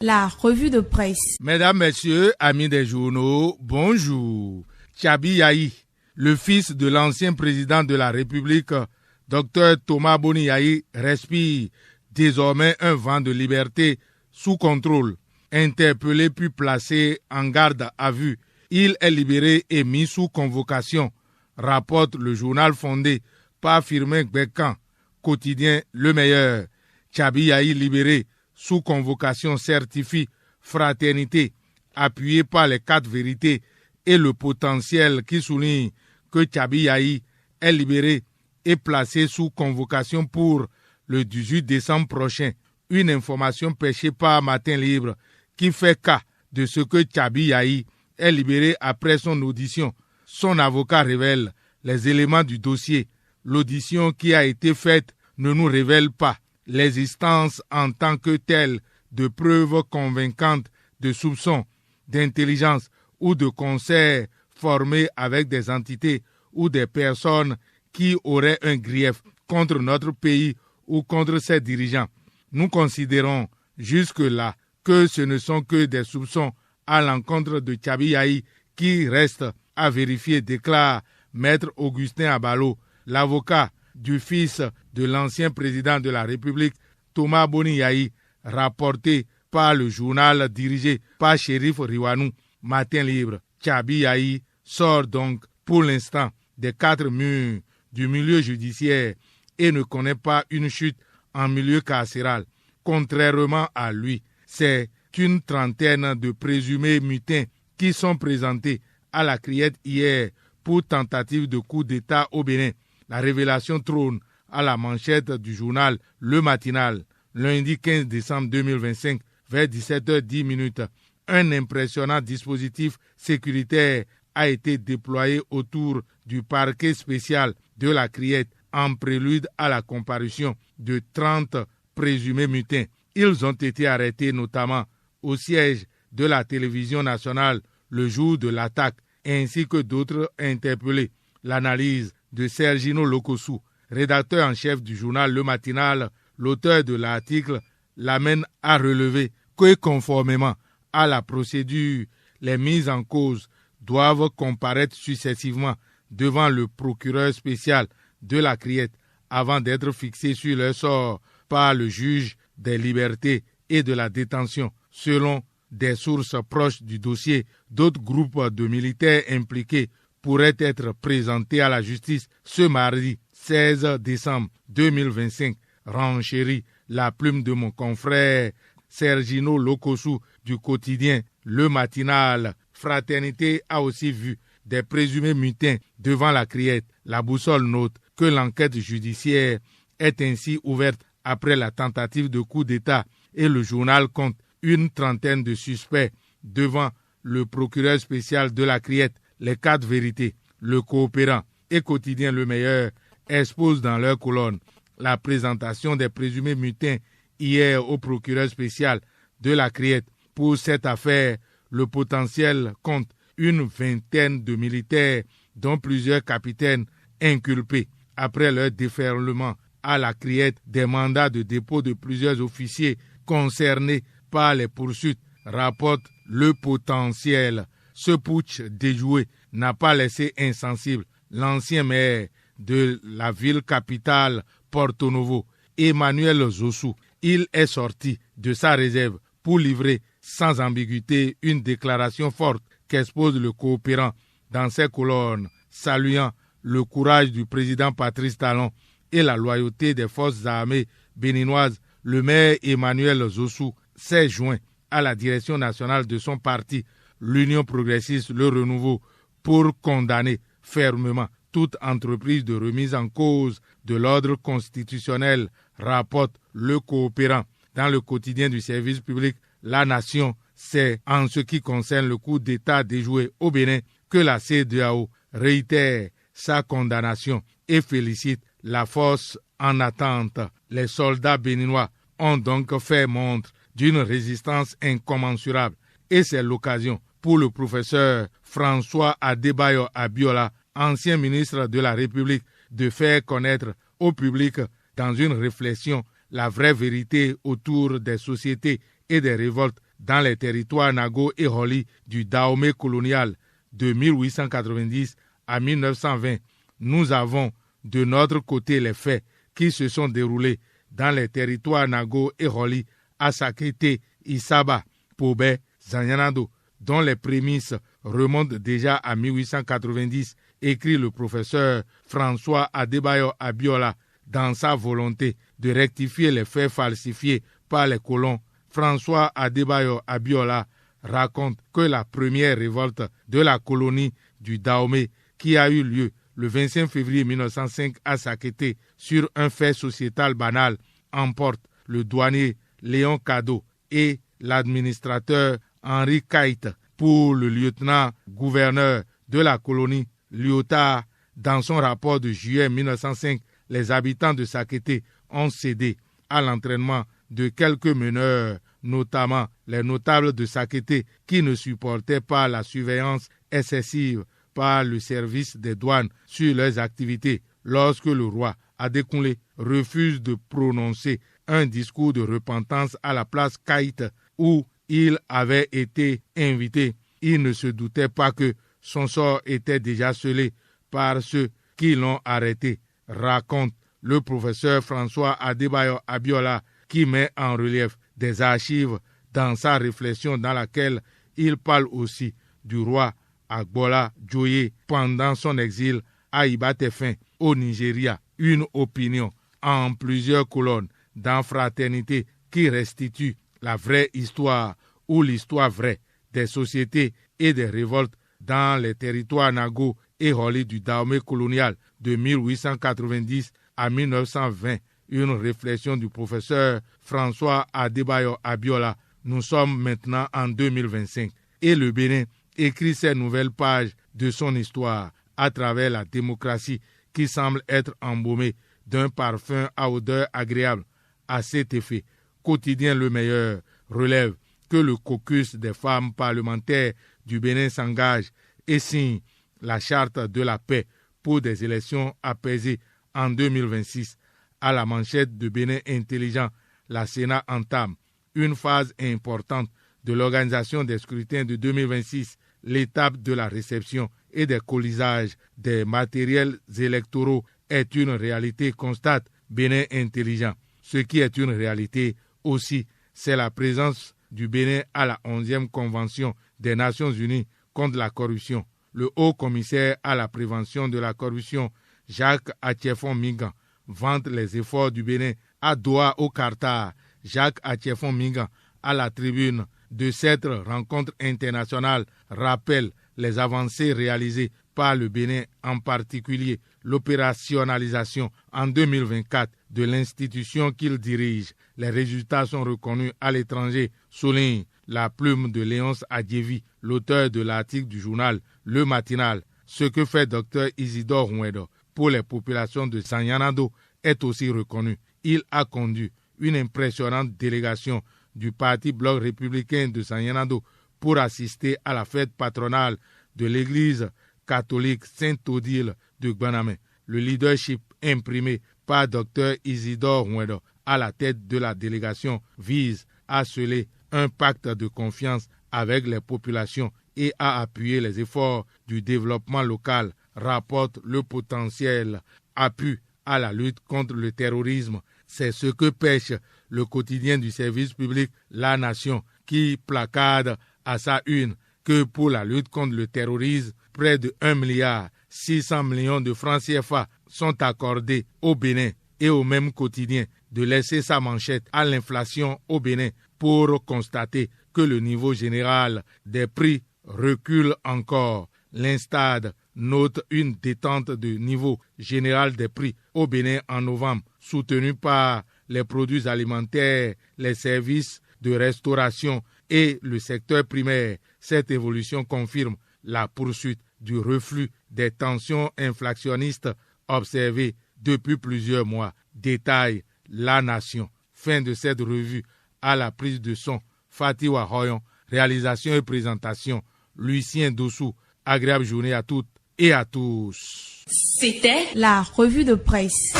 La revue de presse. Mesdames, Messieurs, amis des journaux, bonjour. Tchabi Yahi, le fils de l'ancien président de la République, Dr Thomas Boni Yahi, respire désormais un vent de liberté sous contrôle. Interpellé puis placé en garde à vue, il est libéré et mis sous convocation, rapporte le journal fondé par Firmin Gbekan, quotidien Le Meilleur. Tchabi Yahi libéré sous convocation certifie fraternité, appuyé par les 4 vérités et le potentiel qui souligne que Tchabi Yahi est libéré et placé sous convocation pour le 18 décembre prochain. Une information pêchée par Matin Libre qui fait cas de ce que Tchabi Yahi est libéré après son audition. Son avocat révèle les éléments du dossier. L'audition qui a été faite ne nous révèle pas l'existence en tant que telle de preuves convaincantes de soupçons, d'intelligence ou de concert formés avec des entités ou des personnes qui auraient un grief contre notre pays ou contre ses dirigeants. Nous considérons jusque-là que ce ne sont que des soupçons à l'encontre de Tchabi Yahi qui restent à vérifier, déclare Maître Augustin Abalo, l'avocat du fils de l'ancien président de la République, Thomas Boni Yahi, rapporté par le journal dirigé par Chérif Riwanou, Matin Libre. Tchabi Yahi sort donc pour l'instant des 4 murs du milieu judiciaire et ne connaît pas une chute en milieu carcéral. Contrairement à lui, c'est une trentaine de présumés mutins qui sont présentés à la criette hier pour tentative de coup d'État au Bénin. La révélation trône à la manchette du journal Le Matinal, lundi 15 décembre 2025, vers 17h10. Un impressionnant dispositif sécuritaire a été déployé autour du parquet spécial de la Criette en prélude à la comparution de 30 présumés mutins. Ils ont été arrêtés notamment au siège de la télévision nationale le jour de l'attaque, ainsi que d'autres interpellés. L'analyse de Sergino Lokosu, rédacteur en chef du journal Le Matinal, l'auteur de l'article, l'amène à relever que conformément à la procédure, les mises en cause doivent comparaître successivement devant le procureur spécial de la Criette avant d'être fixés sur leur sort par le juge des libertés et de la détention. Selon des sources proches du dossier, d'autres groupes de militaires impliqués pourrait être présenté à la justice ce mardi 16 décembre 2025, renchérit la plume de mon confrère Sergino Lokosu du quotidien Le Matinal. Fraternité a aussi vu des présumés mutins devant la Criette. La boussole note que l'enquête judiciaire est ainsi ouverte après la tentative de coup d'État et le journal compte une trentaine de suspects devant le procureur spécial de la Criette. Les 4 vérités, Le Coopérant et Quotidien Le Meilleur exposent dans leur colonne la présentation des présumés mutins hier au procureur spécial de la Criette. Pour cette affaire, le potentiel compte une vingtaine de militaires, dont plusieurs capitaines inculpés. Après leur déferlement à la Criette, des mandats de dépôt de plusieurs officiers concernés par les poursuites, rapporte Le Potentiel. Ce putsch déjoué n'a pas laissé insensible l'ancien maire de la ville capitale Porto Novo, Emmanuel Zossou. Il est sorti de sa réserve pour livrer sans ambiguïté une déclaration forte qu'expose Le Coopérant dans ses colonnes, saluant le courage du président Patrice Talon et la loyauté des forces armées béninoises. Le maire Emmanuel Zossou s'est joint à la direction nationale de son parti, l'Union progressiste Le Renouveau, pour condamner fermement toute entreprise de remise en cause de l'ordre constitutionnel, rapporte Le Coopérant. Dans le quotidien du service public La Nation, c'est en ce qui concerne le coup d'État déjoué au Bénin que la CEDEAO réitère sa condamnation et félicite la force en attente. Les soldats béninois ont donc fait montre d'une résistance incommensurable et c'est l'occasion pour le professeur François Adebayo Abiola, ancien ministre de la République, de faire connaître au public dans une réflexion la vraie vérité autour des sociétés et des révoltes dans les territoires Nago et Holi du Dahomey colonial de 1890 à 1920. Nous avons de notre côté les faits qui se sont déroulés dans les territoires Nago et Holi à Sakete, Isaba, Pobé, Zanyanado, dont les prémices remontent déjà à 1890, écrit le professeur François Adebayo Abiola dans sa volonté de rectifier les faits falsifiés par les colons. François Adebayo Abiola raconte que la première révolte de la colonie du Dahomey, qui a eu lieu le 25 février 1905 à Sakete sur un fait sociétal banal, emporte le douanier Léon Cadeau et l'administrateur Henri Kite pour le lieutenant-gouverneur de la colonie Lyotard. Dans son rapport de juillet 1905, les habitants de Sakete ont cédé à l'entraînement de quelques meneurs, notamment les notables de Sakete qui ne supportaient pas la surveillance excessive par le service des douanes sur leurs activités. Lorsque le roi Adékúnlé refuse de prononcer un discours de repentance à la place Kite où il avait été invité, il ne se doutait pas que son sort était déjà scellé par ceux qui l'ont arrêté, raconte le professeur François Adebayo Abiola, qui met en relief des archives dans sa réflexion dans laquelle il parle aussi du roi Agbola Djoye pendant son exil à Ibatefin au Nigeria. Une opinion en plusieurs colonnes dans Fraternité qui restitue la vraie histoire ou l'histoire vraie des sociétés et des révoltes dans les territoires Nago et Holi du Dahomey colonial de 1890 à 1920. Une réflexion du professeur François Adebayo Abiola. Nous sommes maintenant en 2025 et le Bénin écrit ces nouvelles pages de son histoire à travers la démocratie qui semble être embaumée d'un parfum à odeur agréable. À cet effet, Quotidien Le Meilleur relève que le caucus des femmes parlementaires du Bénin s'engage et signe la charte de la paix pour des élections apaisées en 2026. À la manchette de Bénin Intelligent, la Sénat entame une phase importante de l'organisation des scrutins de 2026, l'étape de la réception et des colisages des matériels électoraux est une réalité, constate Bénin Intelligent. Ce qui est une réalité aussi, c'est la présence du Bénin à la 11e Convention des Nations Unies contre la corruption. Le haut commissaire à la prévention de la corruption, Jacques Attiéfon Mingan, vante les efforts du Bénin à Doha au Qatar. Jacques Attiéfon Mingan, à la tribune de cette rencontre internationale, rappelle les avancées réalisées par le Bénin, en particulier l'opérationnalisation en 2024 de l'institution qu'il dirige. Les résultats sont reconnus à l'étranger, souligne la plume de Léonce Adjevi, l'auteur de l'article du journal Le Matinal. Ce que fait Dr Isidore Ouedo pour les populations de Zanyanado est aussi reconnu. Il a conduit une impressionnante délégation du Parti Bloc républicain de Zanyanado pour assister à la fête patronale de l'église catholique Saint-Odile de Gbanamé. Le leadership imprimé par Dr Isidore Ouedo à la tête de la délégation vise à sceller un pacte de confiance avec les populations et à appuyer les efforts du développement local, rapporte le potentiel appui à la lutte contre le terrorisme. C'est ce que pêche le quotidien du service public La Nation, qui placade à sa une que pour la lutte contre le terrorisme, près de 1,6 milliard de francs CFA sont accordés au Bénin et au même quotidien de laisser sa manchette à l'inflation au Bénin pour constater que le niveau général des prix recule encore. L'Instad note une détente de niveau général des prix au Bénin en novembre, soutenu par les produits alimentaires, les services de restauration et le secteur primaire. Cette évolution confirme la poursuite du reflux des tensions inflationnistes observées depuis plusieurs mois. Détaille La Nation. Fin de cette revue. À la prise de son, Fatiwa Hoyon. Réalisation et présentation, Lucien Dossou. Agréable journée à toutes et à tous. C'était la revue de presse.